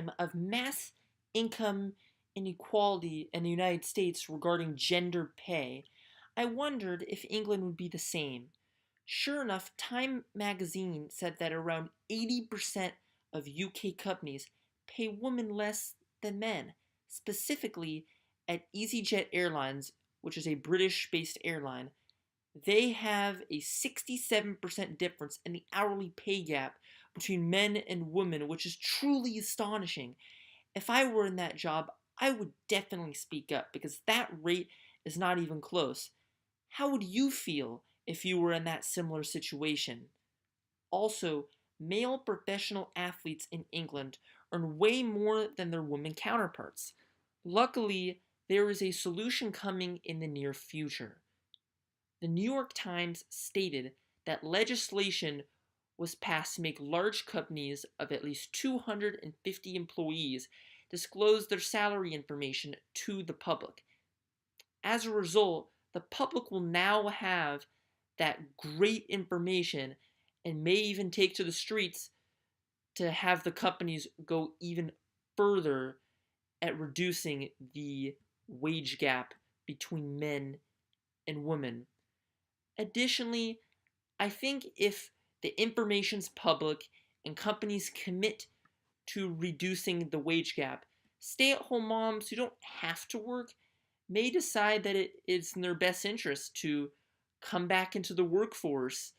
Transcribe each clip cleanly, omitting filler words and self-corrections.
time of mass income inequality in the United States regarding gender pay, I wondered if England would be the same. Sure enough, Time magazine said that around 80% of UK companies pay women less than men, specifically at EasyJet Airlines, which is a British based airline. They have a 67% difference in the hourly pay gap between men and women, which is truly astonishing. If I were in that job, I would definitely speak up because that rate is not even close. How would you feel if you were in that similar situation? Also, male professional athletes in England earn way more than their women counterparts. Luckily, there is a solution coming in the near future. The New York Times stated that legislation was passed to make large companies of at least 250 employees disclose their salary information to the public. As a result, the public will now have that great information and may even take to the streets to have the companies go even further at reducing the wage gap between men and women. Additionally, I think if the information's public and companies commit to reducing the wage gap, stay-at-home moms who don't have to work may decide that it is in their best interest to come back into the workforce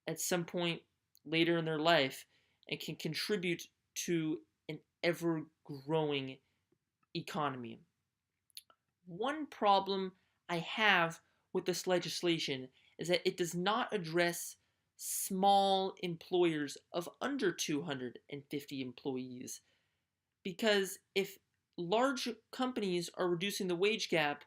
at some point later in their life and can contribute to an ever-growing economy. One problem I have with this legislation is that it does not address small employers of under 250 employees. Because if large companies are reducing the wage gap,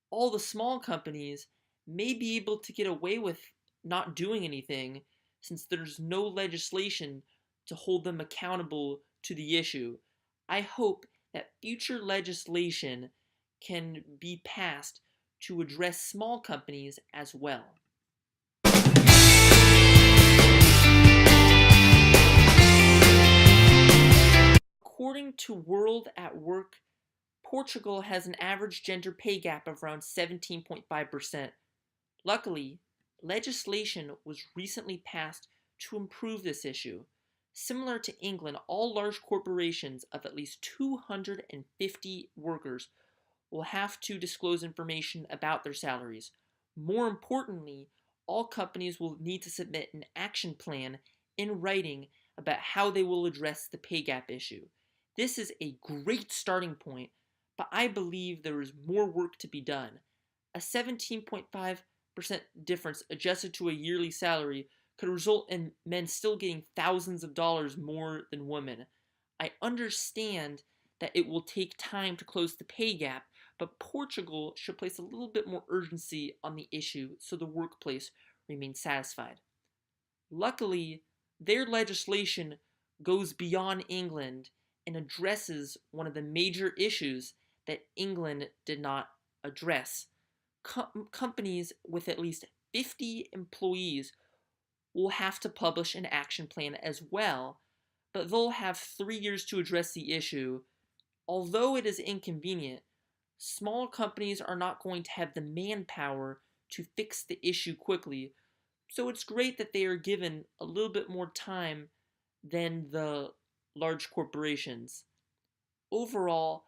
all the small companies may be able to get away with not doing anything since there's no legislation to hold them accountable to the issue. I hope that future legislation can be passed to address small companies as well. According to World at Work, Portugal has an average gender pay gap of around 17.5%. Luckily, legislation was recently passed to improve this issue. Similar to England, all large corporations of at least 250 workers will have to disclose information about their salaries. More importantly, all companies will need to submit an action plan in writing about how they will address the pay gap issue. This is a great starting point, but I believe there is more work to be done. A 17.5% difference adjusted to a yearly salary could result in men still getting thousands of dollars more than women. I understand that it will take time to close the pay gap, but Portugal should place a little bit more urgency on the issue so the workplace remains satisfied. Luckily, their legislation goes beyond England and addresses one of the major issues that England did not address. Companies with at least 50 employees will have to publish an action plan as well, but they'll have 3 years to address the issue. Although it is inconvenient, small companies are not going to have the manpower to fix the issue quickly, so it's great that they are given a little bit more time than the large corporations. Overall,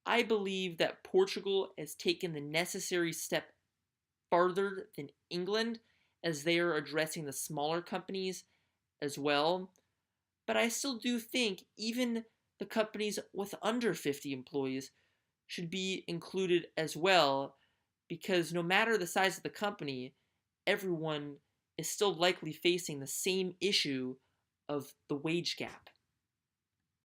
I believe that Portugal has taken the necessary step farther than England as they are addressing the smaller companies as well. But I still do think even the companies with under 50 employees should be included as well, because no matter the size of the company, everyone is still likely facing the same issue of the wage gap.